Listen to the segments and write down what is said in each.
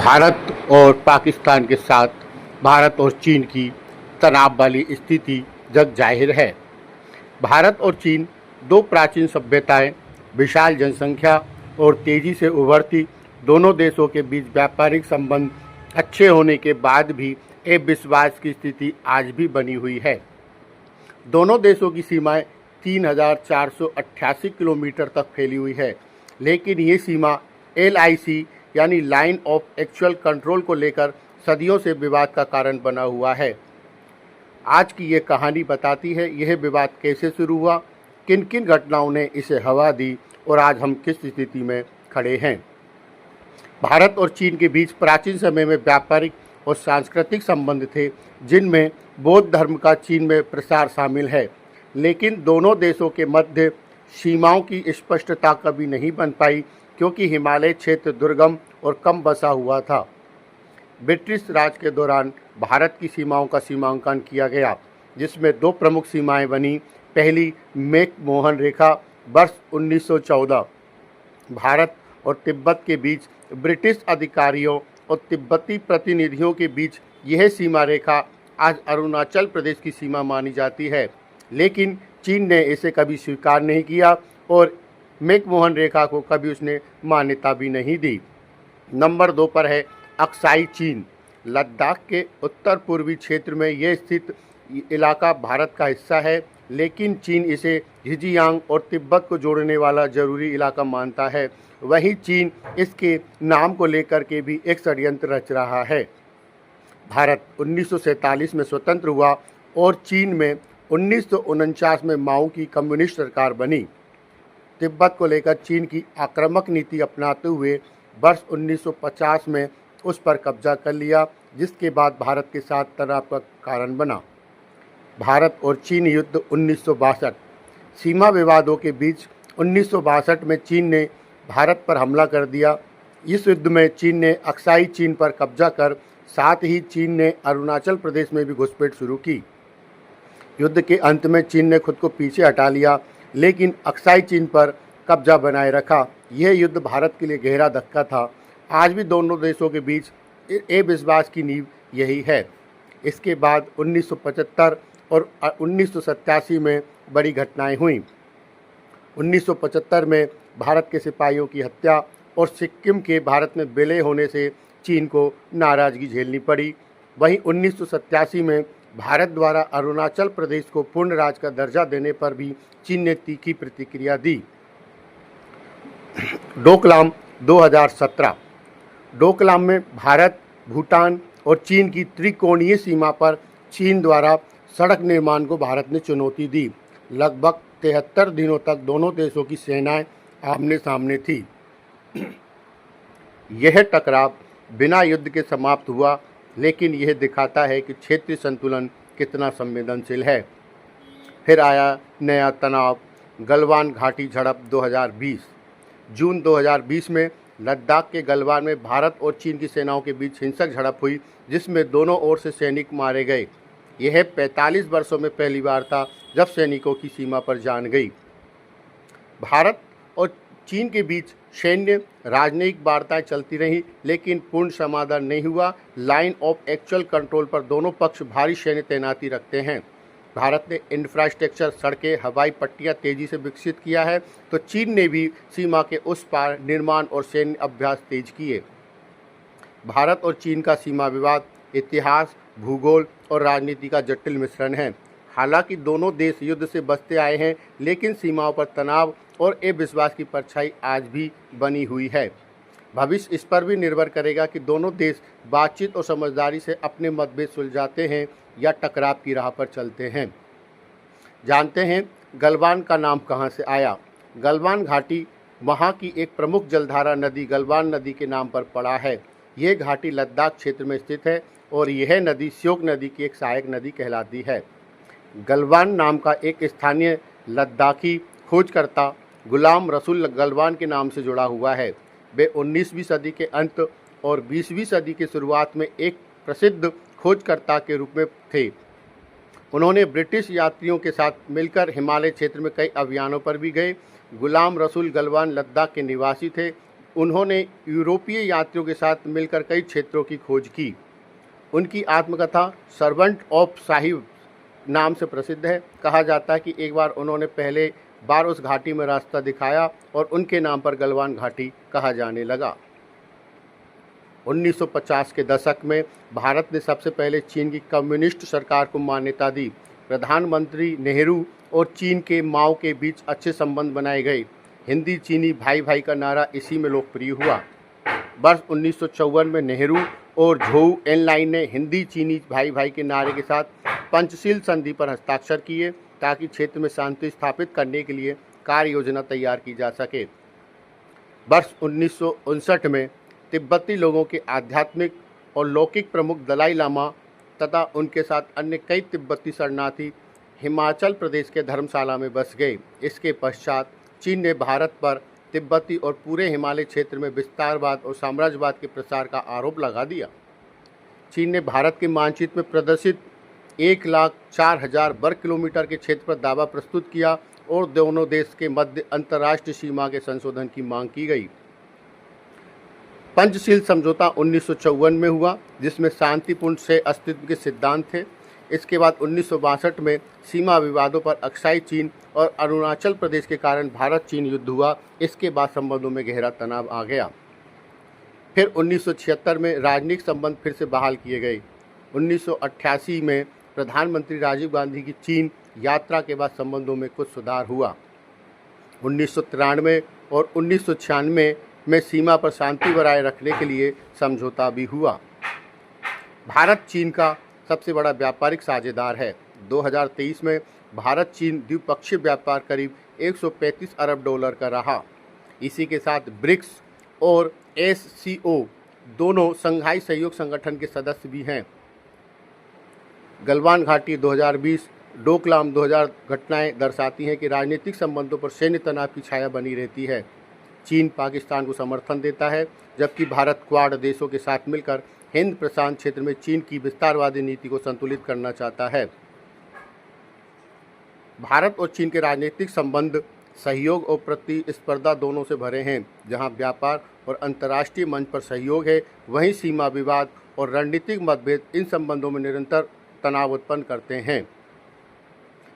भारत और पाकिस्तान के साथ भारत और चीन की तनाव वाली स्थिति जग जाहिर है। भारत और चीन दो प्राचीन सभ्यताएं, विशाल जनसंख्या और तेजी से उभरती दोनों देशों के बीच व्यापारिक संबंध अच्छे होने के बाद भी एक विश्वास की स्थिति आज भी बनी हुई है। दोनों देशों की सीमाएं 3,488 किलोमीटर तक फैली हुई है, लेकिन ये सीमा LIC यानी लाइन ऑफ एक्चुअल कंट्रोल को लेकर सदियों से विवाद का कारण बना हुआ है। आज की ये कहानी बताती है यह विवाद कैसे शुरू हुआ, किन किन घटनाओं ने इसे हवा दी और आज हम किस स्थिति में खड़े हैं। भारत और चीन के बीच प्राचीन समय में व्यापारिक और सांस्कृतिक संबंध थे, जिनमें बौद्ध धर्म का चीन में प्रसार शामिल है, लेकिन दोनों देशों के मध्य सीमाओं की स्पष्टता कभी नहीं बन पाई क्योंकि हिमालय क्षेत्र दुर्गम और कम बसा हुआ था। ब्रिटिश राज के दौरान भारत की सीमाओं का सीमांकन किया गया, जिसमें दो प्रमुख सीमाएं बनी। पहली मैकमोहन रेखा वर्ष 1914 भारत और तिब्बत के बीच ब्रिटिश अधिकारियों और तिब्बती प्रतिनिधियों के बीच यह सीमा रेखा आज अरुणाचल प्रदेश की सीमा मानी जाती है, लेकिन चीन ने इसे कभी स्वीकार नहीं किया और मैकमोहन रेखा को कभी उसने मान्यता भी नहीं दी। नंबर 2 पर है अक्साई चीन। लद्दाख के उत्तर पूर्वी क्षेत्र में यह स्थित इलाका भारत का हिस्सा है, लेकिन चीन इसे झिंजियांग और तिब्बत को जोड़ने वाला जरूरी इलाका मानता है। वहीं चीन इसके नाम को लेकर के भी एक षड्यंत्र रच रहा है। भारत 1947 में स्वतंत्र हुआ और चीन में 1949 में माओ की कम्युनिस्ट सरकार बनी। तिब्बत को लेकर चीन की आक्रामक नीति अपनाते हुए वर्ष 1950 में उस पर कब्जा कर लिया, जिसके बाद भारत के साथ तनाव का कारण बना। भारत और चीन युद्ध 1962। सीमा विवादों के बीच 1962 में चीन ने भारत पर हमला कर दिया। इस युद्ध में चीन ने अक्साई चीन पर कब्जा कर साथ ही चीन ने अरुणाचल प्रदेश में भी घुसपैठ शुरू की। युद्ध के अंत में चीन ने खुद को पीछे हटा लिया, लेकिन अक्साई चीन पर कब्जा बनाए रखा। यह युद्ध भारत के लिए गहरा धक्का था। आज भी दोनों देशों के बीच विश्वास की नींव यही है। इसके बाद 1975 और 1987 में बड़ी घटनाएं हुईं। 1975 में भारत के सिपाहियों की हत्या और सिक्किम के भारत में विलय होने से चीन को नाराज़गी झेलनी पड़ी। वहीं 1987 में भारत द्वारा अरुणाचल प्रदेश को पूर्ण राज्य का दर्जा देने पर भी चीन ने तीखी प्रतिक्रिया दी। डोकलाम 2017। डोकलाम में भारत, भूटान और चीन की त्रिकोणीय सीमा पर चीन द्वारा सड़क निर्माण को भारत ने चुनौती दी। लगभग 73 दिनों तक दोनों देशों की सेनाएं आमने सामने थी। यह टकराव बिना युद्ध के समाप्त हुआ, लेकिन यह दिखाता है कि क्षेत्रीय संतुलन कितना संवेदनशील है। फिर आया नया तनाव, गलवान घाटी झड़प 2020। जून 2020 में लद्दाख के गलवान में भारत और चीन की सेनाओं के बीच हिंसक झड़प हुई, जिसमें दोनों ओर से सैनिक मारे गए। यह 45 वर्षों में पहली बार था जब सैनिकों की सीमा पर जान गई। भारत और चीन के बीच सैन्य राजनयिक वार्ताएं चलती रहीं, लेकिन पूर्ण समाधान नहीं हुआ। लाइन ऑफ एक्चुअल कंट्रोल पर दोनों पक्ष भारी सैन्य तैनाती रखते हैं। भारत ने इंफ्रास्ट्रक्चर, सड़कें, हवाई पट्टियां तेजी से विकसित किया है, तो चीन ने भी सीमा के उस पार निर्माण और सैन्य अभ्यास तेज किए। भारत और चीन का सीमा विवाद इतिहास, भूगोल और राजनीति का जटिल मिश्रण है। हालांकि दोनों देश युद्ध से बचते आए हैं, लेकिन सीमाओं पर तनाव और अविश्वास की परछाई आज भी बनी हुई है। भविष्य इस पर भी निर्भर करेगा कि दोनों देश बातचीत और समझदारी से अपने मतभेद सुलझाते हैं या टकराव की राह पर चलते हैं। जानते हैं गलवान का नाम कहां से आया। गलवान घाटी वहां की एक प्रमुख जलधारा नदी गलवान नदी के नाम पर पड़ा है। यह घाटी लद्दाख क्षेत्र में स्थित है और यह नदी श्योक नदी की एक सहायक नदी कहलाती है। गलवान नाम का एक स्थानीय लद्दाखी खोजकर्ता गुलाम रसूल गलवान के नाम से जुड़ा हुआ है। वे 19वीं सदी के अंत और 20वीं सदी की शुरुआत में एक प्रसिद्ध खोजकर्ता के रूप में थे। उन्होंने ब्रिटिश यात्रियों के साथ मिलकर हिमालय क्षेत्र में कई अभियानों पर भी गए। गुलाम रसूल गलवान लद्दाख के निवासी थे। उन्होंने यूरोपीय यात्रियों के साथ मिलकर कई क्षेत्रों की खोज की। उनकी आत्मकथा सर्वेंट ऑफ साहिब नाम से प्रसिद्ध है। कहा जाता है कि एक बार उन्होंने पहले बार उस घाटी में रास्ता दिखाया और उनके नाम पर गलवान घाटी कहा जाने लगा। 1950 के दशक में भारत ने सबसे पहले चीन की कम्युनिस्ट सरकार को मान्यता दी। प्रधानमंत्री नेहरू और चीन के माओ के बीच अच्छे संबंध बनाए गए। हिंदी चीनी भाई भाई का नारा इसी में लोकप्रिय हुआ। वर्ष 1954 में नेहरू और झोउ एनलाइन ने हिंदी चीनी भाई भाई के नारे के साथ पंचशील संधि पर हस्ताक्षर किए ताकि क्षेत्र में शांति स्थापित करने के लिए कार्य योजना तैयार की जा सके। वर्ष 1959 में तिब्बती लोगों के आध्यात्मिक और लौकिक प्रमुख दलाई लामा तथा उनके साथ अन्य कई तिब्बती शरणार्थी हिमाचल प्रदेश के धर्मशाला में बस गए। इसके पश्चात चीन ने भारत पर तिब्बती और पूरे हिमालय क्षेत्र में विस्तारवाद और साम्राज्यवाद के प्रसार का आरोप लगा दिया। चीन ने भारत के मानचित्र में प्रदर्शित 1,04,000 वर्ग किलोमीटर के क्षेत्र पर दावा प्रस्तुत किया और दोनों देश के मध्य अंतर्राष्ट्रीय सीमा के संशोधन की मांग की गई। पंचशील समझौता 1954 में हुआ, जिसमें शांतिपूर्ण सह अस्तित्व के सिद्धांत थे। इसके बाद 1962 में सीमा विवादों पर अक्साई चीन और अरुणाचल प्रदेश के कारण भारत चीन युद्ध हुआ। इसके बाद संबंधों में गहरा तनाव आ गया। फिर 1976 में राजनीतिक संबंध फिर से बहाल किए गए। 1988 में प्रधानमंत्री राजीव गांधी की चीन यात्रा के बाद संबंधों में कुछ सुधार हुआ। 1993 और 1996 में सीमा पर शांति बनाए रखने के लिए समझौता भी हुआ। भारत चीन का सबसे बड़ा व्यापारिक साझेदार है। 2023 में भारत चीन द्विपक्षीय व्यापार करीब 135 अरब डॉलर का रहा। इसी के साथ ब्रिक्स और SCO दोनों संघाई सहयोग संगठन के सदस्य भी हैं। गलवान घाटी 2020, डोकलाम 2000 घटनाएं दर्शाती हैं कि राजनीतिक संबंधों पर सैन्य तनाव की छाया बनी रहती है। चीन पाकिस्तान को समर्थन देता है, जबकि भारत क्वाड देशों के साथ मिलकर हिंद प्रशांत क्षेत्र में चीन की विस्तारवादी नीति को संतुलित करना चाहता है। भारत और चीन के राजनीतिक संबंध सहयोग और प्रतिस्पर्धा दोनों से भरे हैं। जहां व्यापार और अंतर्राष्ट्रीय मंच पर सहयोग है, वहीं सीमा विवाद और रणनीतिक मतभेद इन संबंधों में निरंतर तनाव उत्पन्न करते हैं।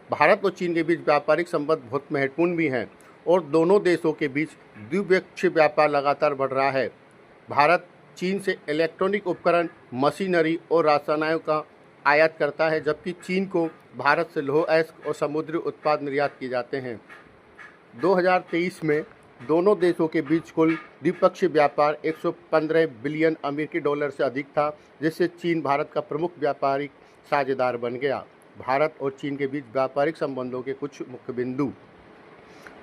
भारत और चीन के बीच व्यापारिक संबंध बहुत महत्वपूर्ण भी हैं और दोनों देशों के बीच द्विपक्षीय व्यापार लगातार बढ़ रहा है। भारत चीन से इलेक्ट्रॉनिक उपकरण, मशीनरी और रसायनों का आयात करता है, जबकि चीन को भारत से लौह अयस्क और समुद्री उत्पाद निर्यात किए जाते हैं। 2023 में दोनों देशों के बीच कुल द्विपक्षीय व्यापार 115 बिलियन अमेरिकी डॉलर से अधिक था, जिससे चीन भारत का प्रमुख व्यापारिक साझेदार बन गया। भारत और चीन के बीच व्यापारिक संबंधों के कुछ मुख्य बिंदु।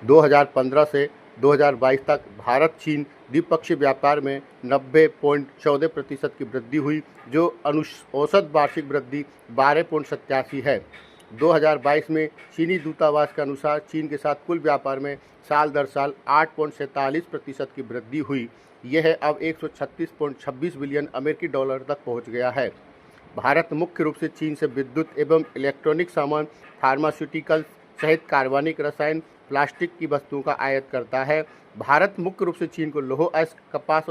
2015 से 2022 तक भारत चीन द्विपक्षीय व्यापार में 90.14% की वृद्धि हुई, जो औसत वार्षिक वृद्धि 12.87 है। 2022 में चीनी दूतावास के अनुसार चीन के साथ कुल व्यापार में साल दर साल 8.47% की वृद्धि हुई। यह अब 136.26 बिलियन अमेरिकी डॉलर तक पहुंच गया है। भारत मुख्य रूप से चीन से विद्युत एवं इलेक्ट्रॉनिक सामान, फार्मास्यूटिकल्स सहित कार्बनिक रसायन, प्लास्टिक की वस्तुओं का आयात करता है। भारत मुख्य रूप से चीन को लौह अयस्क, कपास और